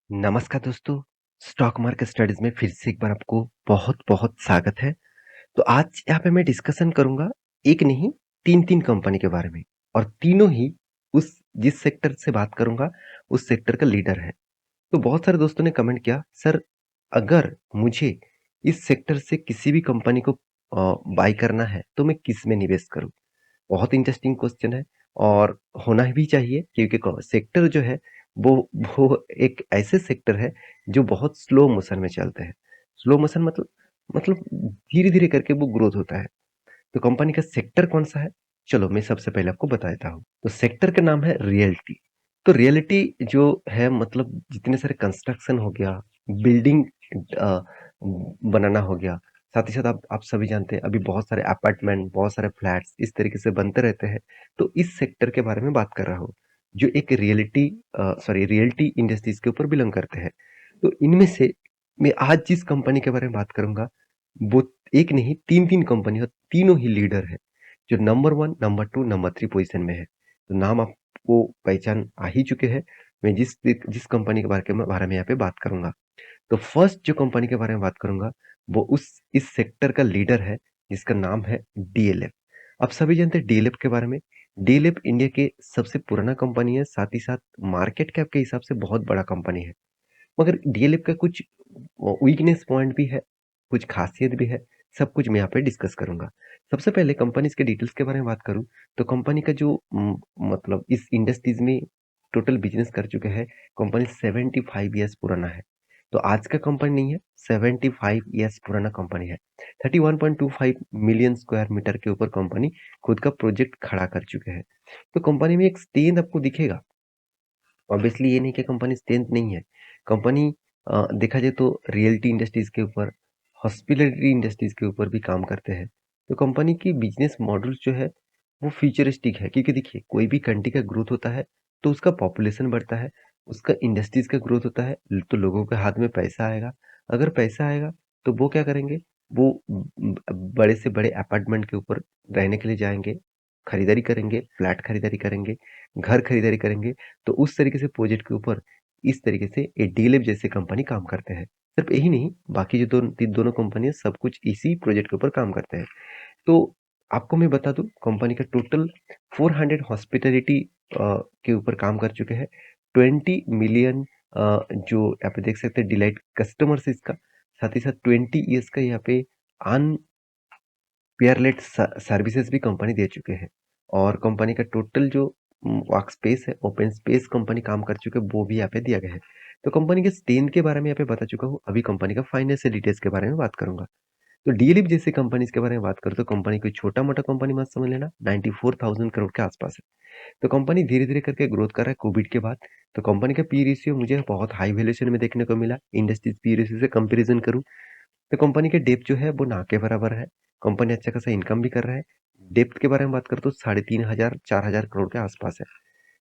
नमस्कार दोस्तों, stock market studies में फिर से एक बार आपको बहुत-बहुत स्वागत है। तो आज यहाँ पे मैं डिस्कशन करूँगा, एक नहीं 3-3 कंपनी के बारे में और तीनों ही उस जिस सेक्टर से बात करूँगा, उस सेक्टर का लीडर है। तो बहुत सारे दोस्तों ने कमेंट किया, "सर, अगर मुझे इस सेक्टर से किसी भी कंपनी को बाय करना है, तो मैं किस में निवेश करूँ?" बहुत इंटरेस्टिंग क्वेश्चन है और होना भी चाहिए क्योंकि सेक्टर जो है वो वो एक ऐसे सेक्टर है जो बहुत स्लो मोशन में चलते हैं। स्लो मोशन मतलब धीरे धीरे करके वो ग्रोथ होता है। तो कंपनी का सेक्टर कौन सा है, चलो मैं सबसे पहले आपको बता देता हूँ। तो सेक्टर का नाम है रियल्टी। तो रियल्टी जो है मतलब जितने सारे कंस्ट्रक्शन हो गया, बिल्डिंग बनाना हो गया, साथ ही साथ आप सभी जानते हैं अभी बहुत सारे अपार्टमेंट, बहुत सारे फ्लैट्स इस तरीके से बनते रहते हैं। तो इस सेक्टर के बारे में बात कर रहा हूँ, जो एक रियल्टी इंडस्ट्रीज के ऊपर बिलोंग करते हैं। तो इनमें से मैं आज जिस कंपनी के बारे में बात करूंगा, वो एक नहीं 3-3 कंपनी और तीनों ही लीडर है, जो नंबर 1, नंबर 2, नंबर 3 पोजीशन में है। तो नाम आपको पहचान आ ही चुके हैं। मैं जिस जिस कंपनी के बारे में यहाँ पे बात करूंगा। तो फर्स्ट जो कंपनी के बारे में बात करूंगा, वो उस इस सेक्टर का लीडर है, जिसका नाम है डीएलएफ। आप सभी जानते हैं डीएलएफ के बारे में। डीएलएफ इंडिया के सबसे पुराना कंपनी है, साथ ही साथ मार्केट कैप के हिसाब से बहुत बड़ा कंपनी है। मगर डीएलएफ का कुछ वीकनेस पॉइंट भी है, कुछ खासियत भी है, सब कुछ मैं यहाँ पे डिस्कस करूंगा। सबसे पहले कंपनीज के डिटेल्स के बारे में बात करूं, तो कंपनी का जो मतलब इस इंडस्ट्रीज में टोटल बिजनेस कर चुके हैं, कंपनी 75 ईयर्स पुराना है। तो आज का कंपनी नहीं है, 75 ईयर्स पुराना कंपनी है। 31.25 मिलियन स्क्वायर मीटर के ऊपर कंपनी खुद का प्रोजेक्ट खड़ा कर चुके हैं। तो कंपनी में एक स्ट्रेंथ आपको दिखेगा। ऑब्वियसली ये नहीं कि कंपनी स्ट्रेंथ नहीं है। कंपनी देखा जाए तो रियल्टी इंडस्ट्रीज के ऊपर, हॉस्पिटैलिटी इंडस्ट्रीज के ऊपर भी काम करते हैं। तो कंपनी की बिजनेस मॉडल जो है वो फ्यूचरिस्टिक है, क्योंकि देखिए कोई भी कंट्री का ग्रोथ होता है तो उसका पॉपुलेशन बढ़ता है, उसका इंडस्ट्रीज का ग्रोथ होता है, तो लोगों के हाथ में पैसा आएगा। अगर पैसा आएगा तो वो क्या करेंगे, वो बड़े से बड़े अपार्टमेंट के ऊपर रहने के लिए जाएंगे, खरीदारी करेंगे, फ्लैट खरीदारी करेंगे, घर खरीदारी करेंगे। तो उस तरीके से प्रोजेक्ट के ऊपर इस तरीके से ये डीएलएफ जैसे कंपनी काम करते हैं। सिर्फ यही नहीं, बाकी जो दोनों कंपनियां सब कुछ इसी प्रोजेक्ट के ऊपर काम करते हैं। तो आपको मैं बता दूं, कंपनी का टोटल 400 हॉस्पिटैलिटी के ऊपर काम कर चुके हैं। 20 मिलियन जो यहाँ पे देख सकते हैं डिलाइट कस्टमर्स इसका, साथ ही साथ 20 ईयर्स का यहाँ पे पेयरलेट सर्विसेज भी कंपनी दे चुके हैं। और कंपनी का टोटल जो वर्क स्पेस है, ओपन स्पेस कंपनी काम कर चुके हैं, वो भी यहाँ पे दिया गया है। तो कंपनी के स्ट्रेंथ के बारे में यहाँ पे बता चुका हूँ। अभी कंपनी का फाइनेंशियल डिटेल्स के बारे में बात करूंगा। तो डीएलएफ जैसी कंपनीज के बारे में बात करूँ तो कंपनी कोई छोटा मोटा कंपनी मत समझ लेना, 94,000 करोड़ के आसपास है। तो कंपनी धीरे धीरे करके ग्रोथ कर रहा है कोविड के बाद। तो कंपनी का पी रेशियो मुझे बहुत हाई वैल्यूएशन में देखने को मिला, इंडस्ट्रीज पी रेशियो से कंपेरिजन करूँ तो कंपनी के डेप्थ जो है वो ना के बराबर है। कंपनी अच्छा खासा इनकम भी कर रहा है। डेप्थ के बारे में बात करें तो 3,500 4,000 करोड़ के आसपास है।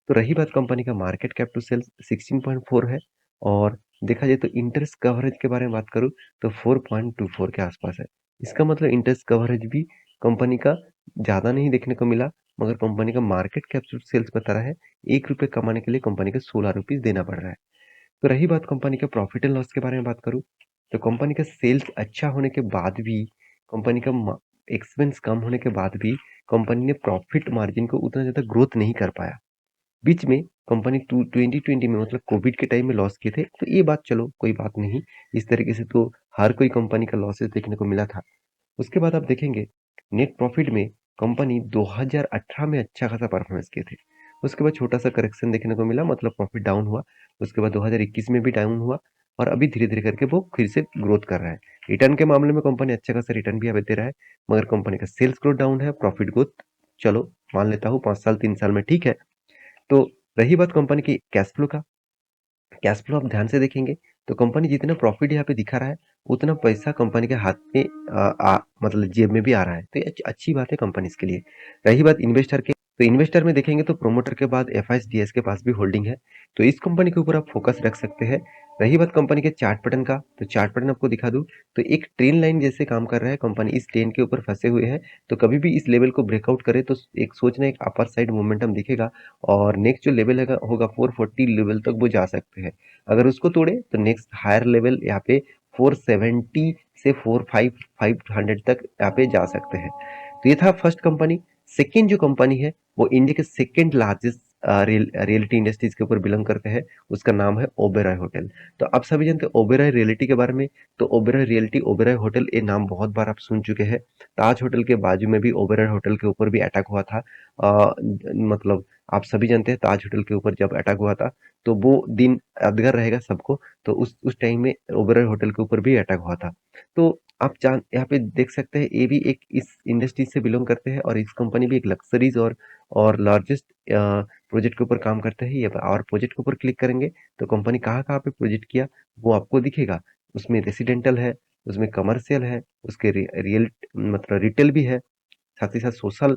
तो रही बात कंपनी का मार्केट कैप टू सेल्स 16.4 है। और देखा जाए तो इंटरेस्ट कवरेज के बारे में बात करूं तो 4.24 के आसपास है। इसका मतलब इंटरेस्ट कवरेज भी कंपनी का ज्यादा नहीं देखने को मिला, मगर कंपनी का मार्केट कैप टू सेल्स बता रहा है 1 रुपये कमाने के लिए कंपनी को 16 रुपीज देना पड़ रहा है। तो रही बात कंपनी के प्रॉफिट एंड लॉस के बारे में बात करूं तो कंपनी का सेल्स अच्छा होने के बाद भी, कंपनी का एक्सपेंस कम होने के बाद भी कंपनी ने प्रॉफिट मार्जिन को उतना ज्यादा ग्रोथ नहीं कर पाया। बीच में कंपनी 2020 में मतलब कोविड के टाइम में लॉस किए थे, तो ये बात चलो कोई बात नहीं। इस तरीके से तो हर कोई कंपनी का लॉसेस देखने को मिला था। उसके बाद आप देखेंगे नेट प्रॉफिट में कंपनी 2018 में अच्छा खासा परफॉर्मेंस किए थे। उसके बाद छोटा सा करेक्शन देखने को मिला, मतलब प्रॉफिट डाउन हुआ। उसके बाद 2021 में भी डाउन हुआ और अभी धीरे धीरे करके वो फिर से ग्रोथ कर रहा है। रिटर्न के मामले में कंपनी अच्छा खासा रिटर्न भी अभी दे रहा है, मगर कंपनी का सेल्स ग्रोथ डाउन है, प्रॉफिट ग्रोथ चलो मान लेता हूँ 5 साल 3 साल में ठीक है। तो रही बात कंपनी की कैश फ्लो का, कैश फ्लो आप ध्यान से देखेंगे तो कंपनी जितना प्रॉफिट यहाँ पे दिखा रहा है, उतना पैसा कंपनी के हाथ में मतलब जेब में भी आ रहा है। तो ये अच्छी बात है कंपनीज के लिए। रही बात इन्वेस्टर के तो इन्वेस्टर में देखेंगे तो प्रोमोटर के बाद एफआईएस के पास भी होल्डिंग है, तो इस कंपनी के ऊपर आप फोकस रख सकते हैं। रही बात कंपनी के चार्ट पैटर्न का, तो चार्ट पैटर्न आपको दिखा दूं तो एक ट्रेन लाइन जैसे काम कर रहा है। कंपनी इस ट्रेन के ऊपर फंसे हुए हैं, तो कभी भी इस लेवल को ब्रेकआउट करे तो एक सोचना एक अपर साइड मोमेंटम दिखेगा, और नेक्स्ट जो लेवल होगा 440 लेवल तक वो जा सकते हैं। अगर उसको तोड़े तो नेक्स्ट हायर लेवल यहाँ पे 470 से 4500 तक यहाँ पे जा सकते हैं। तो ये था फर्स्ट कंपनी। सेकेंड जो कंपनी है वो इंडिया के सेकेंड लार्जेस्ट रियलिटी इंडस्ट्रीज के ऊपर बिलोंग करते हैं, उसका नाम है ओबेरॉय होटल। तो आप सभी जानते हैं ओबेरॉय रियलिटी के बारे में। तो ओबेरॉय रियलिटी, ओबेरॉय होटल, ये नाम बहुत बार आप सुन चुके हैं। ताज होटल के बाजू में भी ओबेरॉय होटल के ऊपर भी अटैक हुआ था। मतलब आप सभी जानते हैं ताज होटल के ऊपर जब अटैक हुआ था तो वो दिन यादगार रहेगा सबको। तो उस टाइम में ओबेरॉय होटल के ऊपर भी अटैक हुआ था। तो आप जान यहाँ पे देख सकते हैं ये भी एक इस इंडस्ट्री से बिलोंग करते हैं, और इस कंपनी भी एक लग्जरीज और लार्जेस्ट प्रोजेक्ट के ऊपर काम करते हैं। ये और प्रोजेक्ट के ऊपर क्लिक करेंगे तो कंपनी कहाँ कहाँ पे प्रोजेक्ट किया वो आपको दिखेगा। उसमें रेसिडेंटल है, उसमें कमर्शियल है, उसके रियल मतलब रिटेल भी है, साथ ही साथ सोशल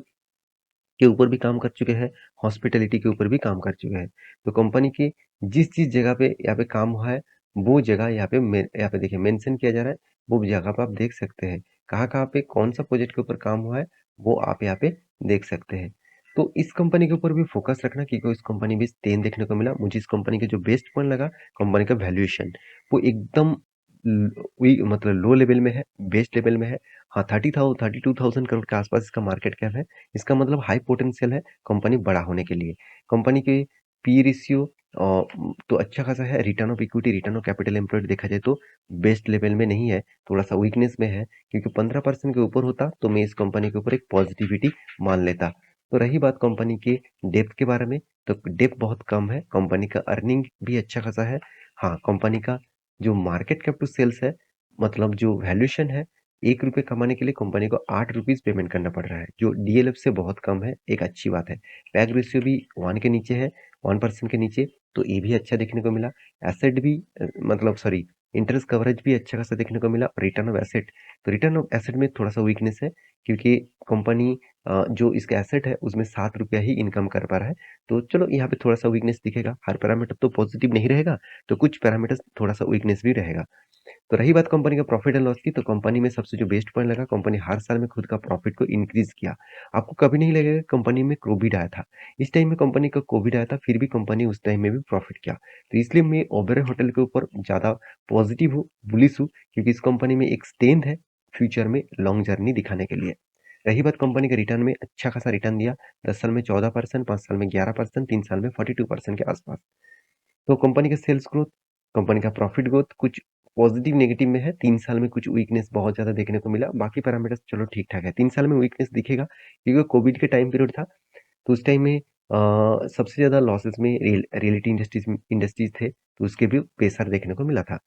के ऊपर भी काम कर चुके हैं, हॉस्पिटैलिटी के ऊपर भी काम कर चुके हैं। तो कंपनी की जिस जगह पे यहाँ पे काम हुआ है वो जगह यहाँ पे देखिए मेंशन किया जा रहा है। वो जगह पे आप देख सकते हैं कहाँ कहाँ पे कौन सा प्रोजेक्ट के ऊपर काम हुआ है, वो आप यहाँ पे देख सकते हैं। तो इस कंपनी के ऊपर भी फोकस रखना, क्योंकि इस कंपनी में स्टेन देखने को मिला। मुझे इस कंपनी का जो बेस्ट पॉइंट लगा, कंपनी का वैल्यूएशन वो एकदम मतलब लो लेवल में है, बेस्ट लेवल में है। हाँ, 32,000 करोड़ के आसपास इसका मार्केट कैप है। इसका मतलब हाई पोटेंशियल है कंपनी बड़ा होने के लिए। कंपनी के पी रेशियो तो अच्छा खासा है। Return of equity, return of capital employed देखा जाए तो बेस्ट लेवल में नहीं है, थोड़ा सा वीकनेस में है। क्योंकि 15% के ऊपर होता तो मैं इस कंपनी के ऊपर एक पॉजिटिविटी मान लेता। तो रही बात कंपनी के डेप्थ के बारे में, तो डेप्थ बहुत कम है। कंपनी का अर्निंग भी अच्छा खासा है। हाँ, कंपनी का जो मार्केट कैप टू सेल्स है, मतलब जो वैल्यूएशन है, 1 रुपए कमाने के लिए कंपनी को 8 रुपीस पेमेंट करना पड़ रहा है, जो डीएलएफ से बहुत कम है, एक अच्छी बात है। पैग रेशियो भी 1 के नीचे है, 1% के नीचे, तो ये भी अच्छा देखने को मिला। एसेट भी मतलब सॉरी, इंटरेस्ट कवरेज भी अच्छा खासा देखने को मिला। रिटर्न ऑफ एसेट, तो रिटर्न ऑफ एसेट में थोड़ा सा वीकनेस है, क्योंकि कंपनी जो इसका एसेट है उसमें 7 रुपया ही इनकम कर पा रहा है। तो चलो यहाँ पे थोड़ा सा वीकनेस दिखेगा। हर पैरामीटर तो पॉजिटिव नहीं रहेगा, तो कुछ पैरामीटर्स थोड़ा सा वीकनेस भी रहेगा। तो रही बात कंपनी का प्रॉफिट एंड लॉस की, तो कंपनी में सबसे जो बेस्ट पॉइंट लगा, कंपनी हर साल में खुद का प्रॉफिट को इंक्रीज किया। आपको कभी नहीं लगेगा कंपनी में कोविड आया था। इस टाइम में कंपनी का कोविड आया था, फिर भी कंपनी उस टाइम में भी प्रॉफिट किया। तो इसलिए मैं ओबेरॉय होटल के ऊपर ज्यादा पॉजिटिव हूँ, बुलिश हूँ, क्योंकि इस कंपनी में एक स्ट्रेंथ है फ्यूचर में लॉन्ग जर्नी दिखाने के लिए। रही बात कंपनी का रिटर्न में, अच्छा खासा रिटर्न दिया। 10 साल में 14%, 5 साल में 11%, 3 साल में 42% के आसपास। तो कंपनी का सेल्स ग्रोथ, कंपनी का प्रॉफिट ग्रोथ कुछ पॉजिटिव नेगेटिव में है। 3 साल में कुछ वीकनेस बहुत ज्यादा देखने को मिला, बाकी पैरामीटर्स चलो ठीक ठाक है। 3 साल में वीकनेस दिखेगा क्योंकि कोविड के टाइम पीरियड था, तो उस टाइम में सबसे ज्यादा लॉसेस में रियलिटी इंडस्ट्रीज थे, तो उसके भी प्रेशर देखने को मिला था।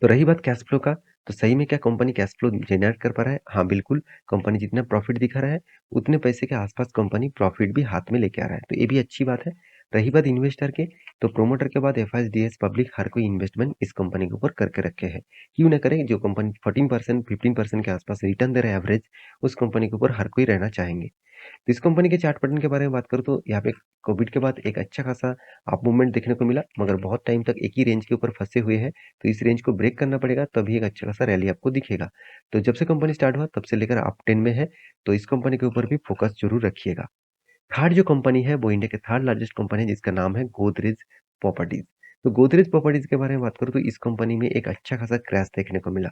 तो रही बात कैश फ्लो का, तो सही में क्या कंपनी कैश फ्लो जनरेट कर पा रहा है? हाँ बिल्कुल, कंपनी जितना प्रॉफिट दिखा रहा है उतने पैसे के आसपास कंपनी प्रॉफिट भी हाथ में लेके आ रहा है, तो ये भी अच्छी बात है। रही बात इन्वेस्टर के, तो प्रोमोटर के बाद एफआईएस पब्लिक हर कोई इन्वेस्टमेंट इस कंपनी के ऊपर करके रखे हैं। क्यों ना करें? जो कंपनी 14% 15% के आसपास रिटर्न दे रहा है एवरेज, उस कंपनी के ऊपर हर कोई रहना चाहेंगे। तो इस कंपनी के चार्ट पैटर्न के बारे में बात करूँ तो यहाँ पे कोविड के बाद एक अच्छा खासा अप मूवमेंट देखने को मिला, मगर बहुत टाइम तक एक ही रेंज के ऊपर फंसे हुए हैं। तो इस रेंज को ब्रेक करना पड़ेगा, तभी एक अच्छा खासा रैली आपको दिखेगा। तो जब से कंपनी स्टार्ट हुआ तब से लेकर अप 10 में है, तो इस कंपनी के ऊपर भी फोकस जरूर रखिएगा। थर्ड जो कंपनी है वो इंडिया के थर्ड लार्जेस्ट कंपनी है, जिसका नाम है गोदरेज प्रॉपर्टीज। तो गोदरेज प्रॉपर्टीज के बारे में बात करूँ तो इस कंपनी में एक अच्छा खासा क्रैश देखने को मिला,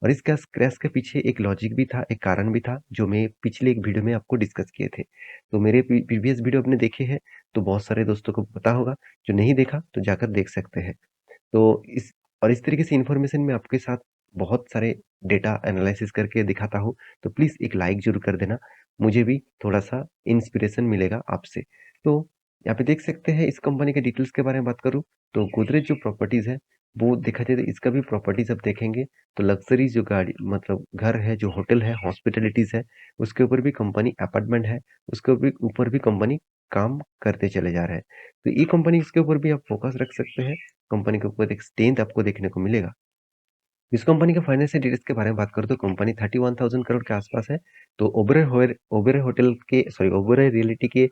और इस क्रैश के पीछे एक लॉजिक भी था, एक कारण भी था, जो मैं पिछले एक वीडियो में आपको डिस्कस किए थे। तो मेरे प्रीवियस वीडियो आपने देखे हैं तो बहुत सारे दोस्तों को पता होगा, जो नहीं देखा तो जाकर देख सकते हैं। तो इस तरीके से इन्फॉर्मेशन मैं आपके साथ बहुत सारे डेटा एनालिसिस करके दिखाता हूँ, तो प्लीज़ एक लाइक ज़रूर कर देना, मुझे भी थोड़ा-सा इंस्पिरेशन मिलेगा आपसे। तो यहाँ पे देख सकते हैं इस कंपनी के डिटेल्स के बारे में बात करूँ, तो गोदरेज जो प्रॉपर्टीज़ है, वो देखा जाए तो इसका भी प्रॉपर्टीज़ आप देखेंगे तो लग्ज़री जो गाड़ी मतलब घर है, जो होटल है, हॉस्पिटैलिटीज़ है, उसके ऊपर भी कंपनी अपार्टमेंट है, उसके ऊपर भी कंपनी काम करते चले जा रहे हैं। तो ये कंपनी इसके ऊपर भी आप फोकस रख सकते हैं। कंपनी के ऊपर एक स्ट्रेंथ आपको देखने को मिलेगा। इस कंपनी के फाइनेंशियल डिटेल्स के बारे में बात करूँ तो कंपनी 31,000 करोड़ के आसपास है। तो ओबेरॉय होटल के सॉरी ओबेरॉय रियल्टी के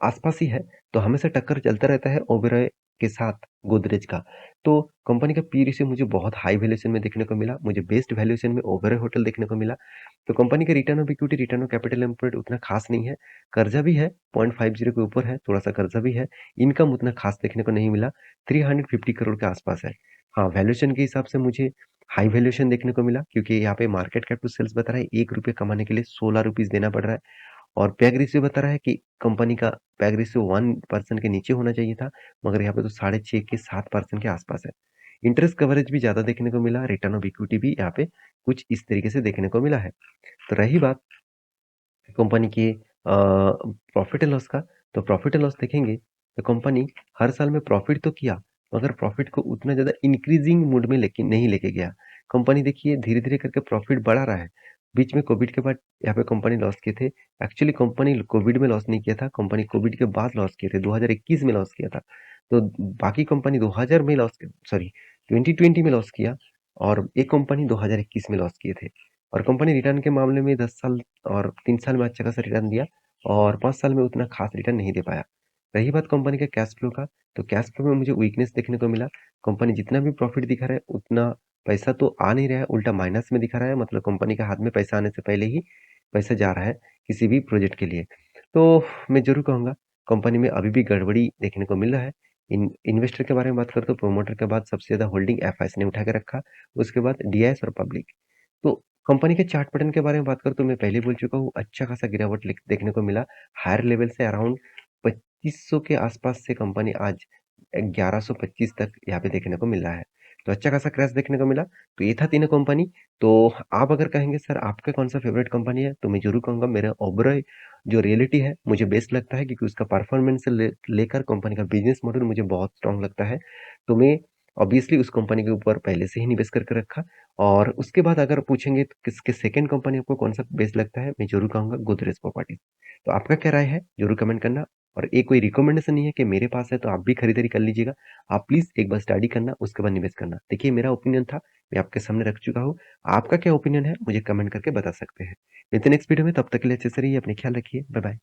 आसपास ही है, तो हमेशा टक्कर चलता रहता है ओबेरॉय के साथ गोदरेज का। तो कंपनी का पी रेशियो मुझे बहुत हाई वैल्यूएशन में देखने को मिला, मुझे बेस्ट वैल्यूएशन में ओबेरॉय होटल देखने को मिला। तो कंपनी का return of equity, return of capital employed उतना खास नहीं है, कर्जा भी है 0.50 के ऊपर है, थोड़ा सा कर्जा भी है, इनकम उतना खास देखने को नहीं मिला, 350 करोड़ के आसपास है। हाँ, वैल्यूएशन के हिसाब से मुझे हाई वैल्यूएशन देखने को मिला, क्योंकि यहाँ पे मार्केट कैप टू सेल्स बता रहा है ₹1 कमाने के लिए ₹16 देना पड़ रहा है। और पैग रेशियो बता रहा है कि कंपनी का पैग रेशियो 1% के नीचे होना चाहिए था, मगर यहाँ पे तो 6.5 के 7% के आसपास है। इंटरेस्ट कवरेज भी ज्यादा देखने को मिला, रिटर्न ऑफ इक्विटी भी यहाँ पे कुछ इस तरीके से देखने को मिला है। तो रही बात कंपनी की प्रॉफिट एंड लॉस का, तो प्रॉफिट एंड लॉस देखेंगे तो कंपनी हर साल में प्रॉफिट तो किया, मगर प्रॉफिट को उतना ज्यादा इंक्रीजिंग मूड में लेके नहीं लेके गया। कंपनी देखिए धीरे धीरे करके प्रॉफिट बढ़ा रहा है। बीच में कोविड के बाद यहाँ पे कंपनी लॉस किए थे। एक्चुअली कंपनी कोविड में लॉस नहीं किया था, कंपनी कोविड के बाद लॉस किए थे, 2021 में लॉस किया था। तो बाकी कंपनी 2000 में लॉस, सॉरी 2020 में लॉस किया, और एक कंपनी 2021 में लॉस किए थे। और कंपनी रिटर्न के मामले में 10 साल और 3 साल में अच्छा खासा रिटर्न दिया, और 5 साल में उतना खास रिटर्न नहीं दे पाया। रही बात कंपनी के कैश फ्लो का, तो कैश फ्लो में मुझे वीकनेस देखने को मिला। कंपनी जितना भी प्रॉफिट दिखा रहा है उतना पैसा तो आ नहीं रहा है, उल्टा माइनस में दिखा रहा है, मतलब कंपनी के हाथ में पैसा आने से पहले ही पैसा जा रहा है किसी भी प्रोजेक्ट के लिए। तो मैं ज़रूर कहूँगा कंपनी में अभी भी गड़बड़ी देखने को मिल रहा है। इन्वेस्टर के बारे में बात करें तो प्रोमोटर के बाद सबसे ज़्यादा होल्डिंग एफआईएस ने उठा के रखा, उसके बाद डीआईएस और पब्लिक। तो कंपनी के चार्ट पैटर्न के बारे में बात करूँ तो मैं पहले बोल चुका हूँ, अच्छा खासा गिरावट देखने को मिला। हायर लेवल से अराउंड 2500 के आसपास से कंपनी आज 1125 तक यहाँ पे देखने को मिल रहा है। तो अच्छा खासा क्रैश देखने को मिला। तो ये था तीनों कंपनी। तो आप अगर कहेंगे सर आपका कौन सा फेवरेट कंपनी है, तो मैं जरूर कहूंगा मेरा ओबेरॉय जो रियलिटी है मुझे बेस्ट लगता है, क्योंकि उसका परफॉर्मेंस से लेकर कंपनी का बिजनेस मॉडल मुझे बहुत स्ट्रांग लगता है। तो मैं ऑब्वियसली उस कंपनी के ऊपर पहले से ही निवेश करके रखा। और उसके बाद अगर पूछेंगे तो किसके सेकंड कंपनी आपको कौन सा बेस्ट लगता है, मैं जरूर कहूंगा गोदरेज प्रॉपर्टीज। तो आपका क्या राय है जरूर कमेंट करना। और ये कोई रिकमेंडेशन नहीं है कि मेरे पास है तो आप भी खरीदारी कर लीजिएगा। आप प्लीज एक बार स्टडी करना, उसके बाद निवेश करना। देखिए मेरा ओपिनियन था, मैं आपके सामने रख चुका हूँ। आपका क्या ओपिनियन है मुझे कमेंट करके बता सकते हैं। मिलते हैं नेक्स्ट वीडियो में, तब तक के लिए अच्छे से रहिए, अपने ख्याल रखिए, बाय बाय।